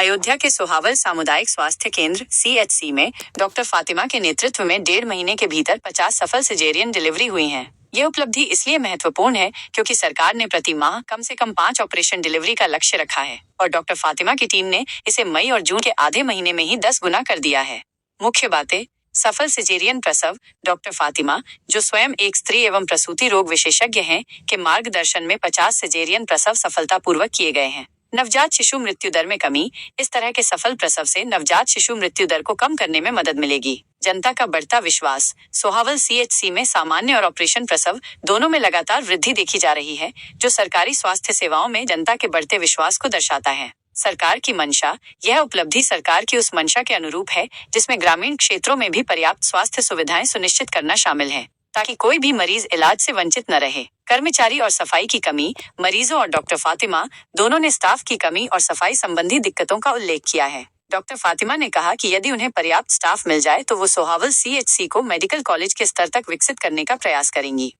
अयोध्या के सोहावल सामुदायिक स्वास्थ्य केंद्र CHC में डॉक्टर फातिमा के नेतृत्व में 1.5 महीने के भीतर 50 सफल सिजेरियन डिलीवरी हुई हैं। ये उपलब्धि इसलिए महत्वपूर्ण है क्योंकि सरकार ने प्रति माह कम से कम 5 ऑपरेशन डिलीवरी का लक्ष्य रखा है और डॉक्टर फातिमा की टीम ने इसे मई और जून के आधे महीने में ही 10 गुना कर दिया है। मुख्य बातें: सफल सिजेरियन प्रसव। डॉक्टर फातिमा, जो स्वयं एक स्त्री एवं प्रसूति रोग विशेषज्ञ हैं, के मार्गदर्शन में 50 सिजेरियन प्रसव सफलतापूर्वक किए गए हैं। नवजात शिशु मृत्यु दर में कमी। इस तरह के सफल प्रसव से नवजात शिशु मृत्यु दर को कम करने में मदद मिलेगी। जनता का बढ़ता विश्वास। सोहावल CHC में सामान्य और ऑपरेशन प्रसव दोनों में लगातार वृद्धि देखी जा रही है, जो सरकारी स्वास्थ्य सेवाओं में जनता के बढ़ते विश्वास को दर्शाता है। सरकार की मंशा। यह उपलब्धि सरकार की उस मंशा के अनुरूप है जिसमें ग्रामीण क्षेत्रों में भी पर्याप्त स्वास्थ्य सुविधाएं सुनिश्चित करना शामिल है, ताकि कोई भी मरीज इलाज से वंचित न रहे। कर्मचारी और सफाई की कमी। मरीजों और डॉक्टर फातिमा दोनों ने स्टाफ की कमी और सफाई संबंधी दिक्कतों का उल्लेख किया है। डॉक्टर फातिमा ने कहा कि यदि उन्हें पर्याप्त स्टाफ मिल जाए तो वो सोहावल CHC को मेडिकल कॉलेज के स्तर तक विकसित करने का प्रयास करेंगी।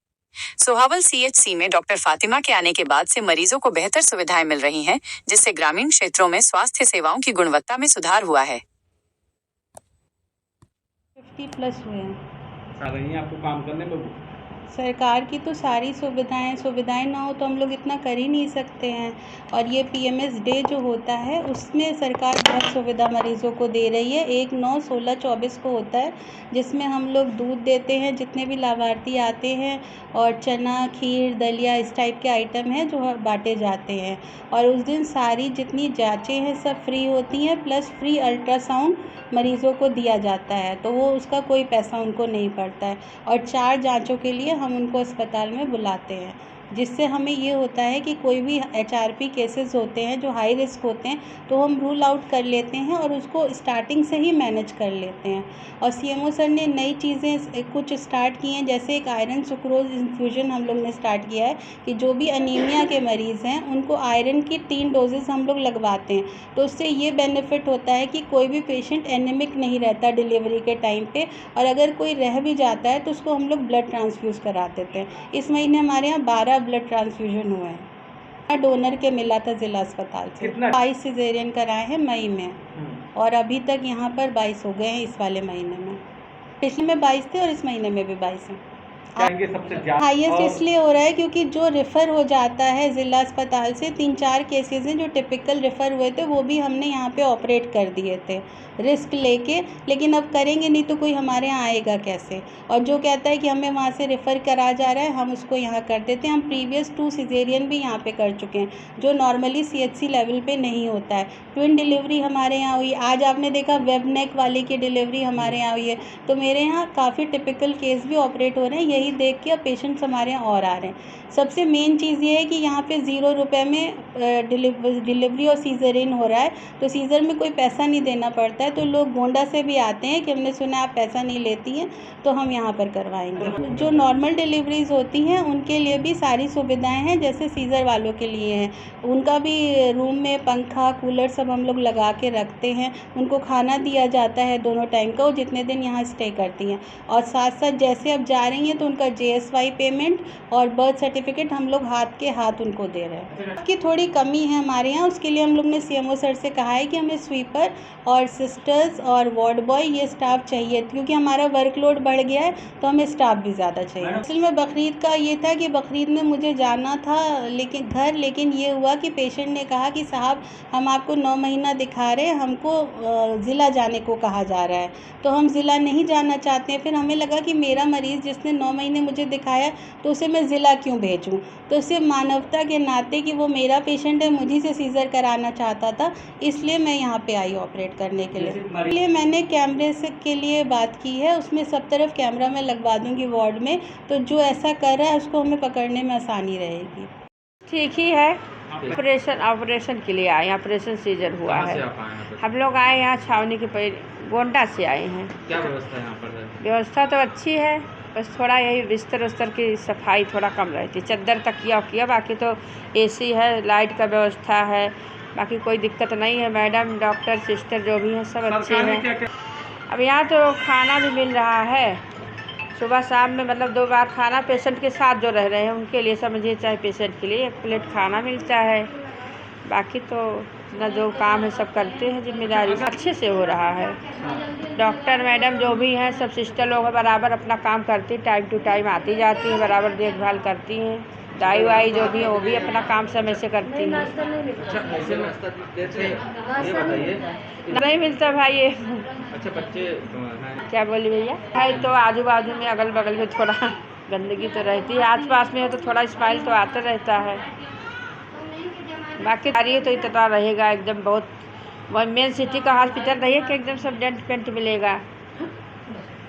सोहावल CHC में डॉक्टर फातिमा के आने के बाद से मरीजों को बेहतर सुविधाएं मिल रही हैं, जिससे ग्रामीण क्षेत्रों में स्वास्थ्य सेवाओं की गुणवत्ता में सुधार हुआ है। 50+ हुए हैं। आपको काम करने में सरकार की तो सारी सुविधाएं ना हो तो हम लोग इतना कर ही नहीं सकते हैं। और ये PMS डे जो होता है उसमें सरकार बहुत सुविधा मरीज़ों को दे रही है। 1, 9, 16, 24 को होता है, जिसमें हम लोग दूध देते हैं जितने भी लाभार्थी आते हैं, और चना, खीर, दलिया इस टाइप के आइटम हैं जो बांटे जाते हैं। और उस दिन सारी जितनी जाँचें हैं सब फ्री होती हैं, प्लस फ्री अल्ट्रासाउंड मरीज़ों को दिया जाता है, तो वो उसका कोई पैसा उनको नहीं पड़ता है। और 4 जाँचों के लिए हम उनको अस्पताल में बुलाते हैं, जिससे हमें ये होता है कि कोई भी HRP केसेस होते हैं जो हाई रिस्क होते हैं तो हम रूल आउट कर लेते हैं और उसको स्टार्टिंग से ही मैनेज कर लेते हैं। और CMO सर ने नई चीज़ें कुछ स्टार्ट की हैं, जैसे एक आयरन सुक्रोज इन्फ्यूजन हम लोग ने स्टार्ट किया है कि जो भी अनीमिया के मरीज़ हैं उनको आयरन की 3 डोजेस हम लोग लगवाते हैं। तो उससे ये बेनिफिट होता है कि कोई भी पेशेंट एनीमिक नहीं रहता डिलीवरी के टाइम पे, और अगर कोई रह भी जाता है तो उसको हम लोग ब्लड ट्रांसफ्यूज़ करा देते हैं। इस महीने हमारे यहाँ 12 ब्लड ट्रांसफ्यूजन हुए हैं। डोनर के मिला था ज़िला अस्पताल से। 22 सिजेरियन कराए हैं मई में, और अभी तक यहाँ पर 22 हो गए हैं इस वाले महीने में। पिछले में 22 थे और इस महीने में भी 22 हैं। हाईएस्ट इसलिए हो रहा है क्योंकि जो रेफ़र हो जाता है ज़िला अस्पताल से, 3-4 केसेस हैं जो टिपिकल रेफ़र हुए थे, वो भी हमने यहाँ पे ऑपरेट कर दिए थे रिस्क लेके। लेकिन अब करेंगे नहीं तो कोई हमारे यहाँ आएगा कैसे? और जो कहता है कि हमें वहाँ से रेफ़र करा जा रहा है, हम उसको यहाँ कर देते हैं। हम प्रीवियस 2 सिजेरियन भी यहाँ पे कर चुके हैं, जो नॉर्मली CHC लेवल पे नहीं होता है। ट्विन डिलीवरी हमारे यहाँ हुई। आज आपने देखा वेब नेक वाले की डिलीवरी हमारे यहाँ हुई है। तो मेरे यहाँ काफ़ी टिपिकल केस भी ऑपरेट हो रहे हैं, यही देख के अब पेशेंट्स हमारे यहाँ और आ रहे हैं। सबसे मेन चीज़ ये है कि यहाँ पे 0 रुपये में डिलीवरी और सीज़रियन हो रहा है, तो सीज़र में कोई पैसा नहीं देना पड़ता है। तो लोग गोंडा से भी आते हैं कि हमने सुना आप पैसा नहीं लेती हैं, तो हम यहाँ पर करवाएंगे। जो नॉर्मल डिलीवरीज होती हैं उनके लिए भी सारी सुविधाएं हैं, जैसे सीज़र वालों के लिए हैं। उनका भी रूम में पंखा, कूलर सब हम लोग लगा के रखते हैं। उनको खाना दिया जाता है दोनों टाइम का, वो जितने दिन यहाँ स्टे करती हैं। और साथ साथ जैसे अब जा रही हैं तो उनका JSY पेमेंट और बर्थ सर्टिफिकेट हम लोग हाथ के हाथ उनको दे रहे हैं। उसकी थोड़ी कमी है हमारे यहाँ, उसके लिए हम लोग ने CMO सर से कहा है कि हमें स्वीपर और सिस्टर्स और वार्ड बॉय ये स्टाफ चाहिए, क्योंकि हमारा वर्कलोड बढ़ गया है तो हमें स्टाफ भी ज़्यादा चाहिए। असल में बकरीद का ये था कि बकरीद में मुझे जाना था लेकिन ये हुआ कि पेशेंट ने कहा कि साहब हम आपको 9 महीना दिखा रहे हैं, हमको ज़िला जाने को कहा जा रहा है, तो हम ज़िला नहीं जाना चाहते हैं। फिर हमें लगा कि मेरा मरीज़ जिसने 9 महीने मुझे दिखाया तो उसे मैं ज़िला क्यों भेजूं? तो उससे मानवता के नाते कि वो मेरा पेशेंट है, मुझे से सीज़र कराना चाहता था, इसलिए मैं यहाँ पे आई ऑपरेट करने के लिए। मैंने कैमरे से के लिए बात की है, उसमें सब तरफ कैमरा मैं लगवा दूँगी वार्ड में, तो जो ऐसा कर रहा है उसको हमें पकड़ने में आसानी रहेगी। ठीक ही है। ऑपरेशन के लिए आए, ऑपरेशन सीजर हुआ है। हम लोग आए यहाँ छावनी के गोंडा से आए हैं। क्या व्यवस्था है यहाँ पर? व्यवस्था तो अच्छी है, बस थोड़ा यही बिस्तर उस्तर की सफाई थोड़ा कम रहती है। चद्दर तकिया किया, बाकी तो AC है, लाइट का व्यवस्था है, बाकी कोई दिक्कत नहीं है। मैडम, डॉक्टर, सिस्टर जो भी हैं सब अच्छे हैं। अब यहाँ तो खाना भी मिल रहा है, सुबह शाम में मतलब 2 बार खाना। पेशेंट के साथ जो रह रहे हैं उनके लिए समझिए, चाहे पेशेंट के लिए 1 प्लेट खाना मिलता है। बाकी तो अपना जो काम है सब करते हैं, जिम्मेदारी से अच्छे से हो रहा है। डॉक्टर मैडम जो भी हैं सब सिस्टर लोग हैं, बराबर अपना काम करती, टाइम टू टाइम आती जाती हैं, बराबर देखभाल करती हैं। दाई वाई जो भी है वो भी अपना काम समय से करती हैं। अच्छा, ऐसे नाश्ता देते हैं, ये बताइए। नहीं मिलता भाई ये। अच्छा, बच्चे हैं? क्या बोली भैया? है तो आजू बाजू में अगल बगल में थोड़ा गंदगी तो रहती है, आस पास में है तो थोड़ा स्माइल तो आता रहता है। बाकी कार्य तो इतना रहेगा एकदम, बहुत वह मेन सिटी का हॉस्पिटल रही है कि एकदम सब डेंट पेंट मिलेगा,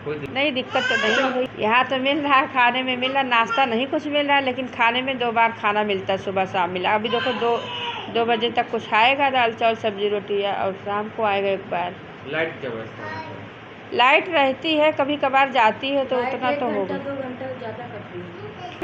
नहीं दिक्कत तो नहीं हुई। यहाँ तो मिल रहा है, खाने में मिल रहा, नाश्ता नहीं कुछ मिल रहा है, लेकिन खाने में 2 बार खाना मिलता है, सुबह शाम मिला। अभी देखो 2 बजे तक कुछ आएगा, दाल चावल सब्जी रोटी, और शाम को आएगा 1 बार। लाइट क्या व्यवस्था है? लाइट रहती है, कभी कभार जाती है तो उतना तो होगा,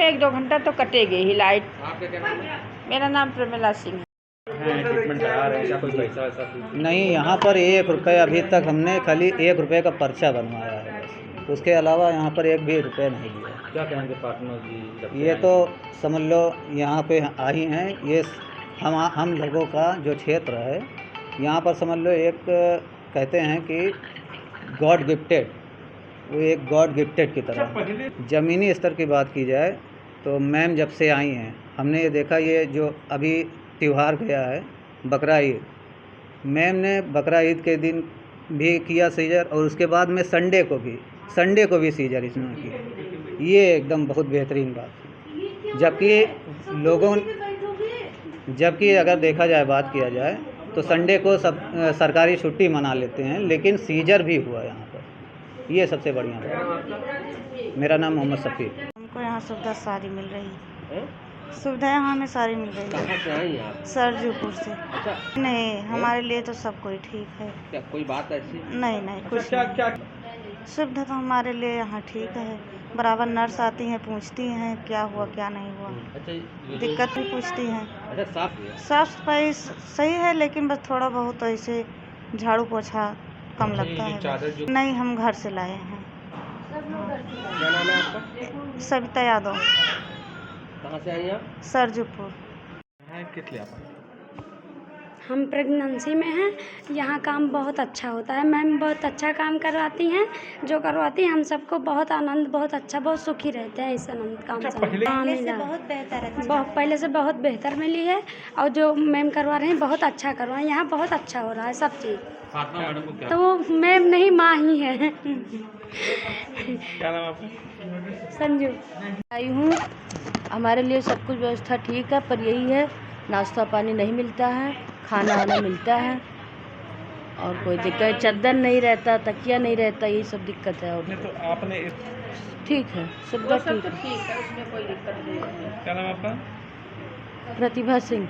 1-2 घंटा तो कटेगी ही लाइट। आपका क्या नाम है? मेरा नाम प्रमिला सिंह है। ट्रीटमेंट करा रहे हैं, क्या कोई पैसा वैसा कुछ? नहीं, यहाँ पर 1 रुपये अभी तक हमने खाली 1 रुपये का पर्चा बनवाया है बस, उसके अलावा यहाँ पर 1 भी रुपये नहीं दिया। क्या कहेंगे पार्टनर जी जब से ये आए? तो समझ लो यहाँ पे आई हैं, ये हम लोगों का जो क्षेत्र है यहाँ पर समझ लो एक कहते हैं कि गॉड गिफ्टेड, वो एक गॉड गिफ्टेड की तरह है। ज़मीनी स्तर की बात की जाए तो मैम जब से आई हैं हमने ये देखा, ये जो अभी त्यौहार गया है बकरा ईद, मैम ने बकरा ईद के दिन भी किया सीजर, और उसके बाद में संडे को भी सीजर इसने की। ये एकदम बहुत बेहतरीन बात है। जबकि अगर देखा जाए, बात किया जाए तो संडे को सब सरकारी छुट्टी मना लेते हैं, लेकिन सीजर भी हुआ यहाँ पर, ये सबसे बढ़िया बात है। मेरा नाम मोहम्मद शफीक। हमको यहाँ सुविधा सारी मिल रही है, सुविधा यहाँ हमें सारी मिल रही है। कहाँ से आई हैं आप? सरजूपुर से। अच्छा, नहीं, हमारे लिए तो सब कोई ठीक है। क्या कोई बात ऐसी? नहीं कुछ नहीं। सुविधा तो हमारे लिए यहाँ ठीक है, बराबर नर्स आती हैं, पूछती हैं क्या हुआ क्या नहीं हुआ, अच्छा, दिक्कत भी पूछती हैं। अच्छा, साफ सफाई सही है, लेकिन बस थोड़ा बहुत ऐसे झाड़ू पोछा कम लगता है। नहीं, हम घर से लाए हैं। क्या नाम है आपका? सविता यादव, कहाँ से आई आप? सरजूपुर। किस लिए आप? हम प्रेगनेंसी में हैं। यहाँ काम बहुत अच्छा होता है, मैम बहुत अच्छा काम करवाती हैं, जो करवाती हैं हम सबको बहुत आनंद, बहुत अच्छा, बहुत सुखी रहते हैं इस आनंद काम से। पहले से बहुत बेहतर है। पहले से बहुत बेहतर मिली है, और जो मैम करवा रहे हैं बहुत अच्छा करवाएं, यहाँ बहुत अच्छा हो रहा है सब चीज़। फातिमा मैडम को क्या? तो वो मैम नहीं, माँ ही है। क्या नाम आपका? संजू। आई हूँ, हमारे लिए सब कुछ व्यवस्था ठीक है, पर यही है नाश्ता पानी नहीं मिलता है, खाना वाना मिलता है, और कोई दिक्कत, चद्दर नहीं रहता, तकिया नहीं रहता, यही सब दिक्कत है। और तो आपने ठीक है, सुविधा ठीक है। ठीक है, उसमें कोई दिक्कत नहीं है। क्या नाम आपका? प्रतिभा सिंह।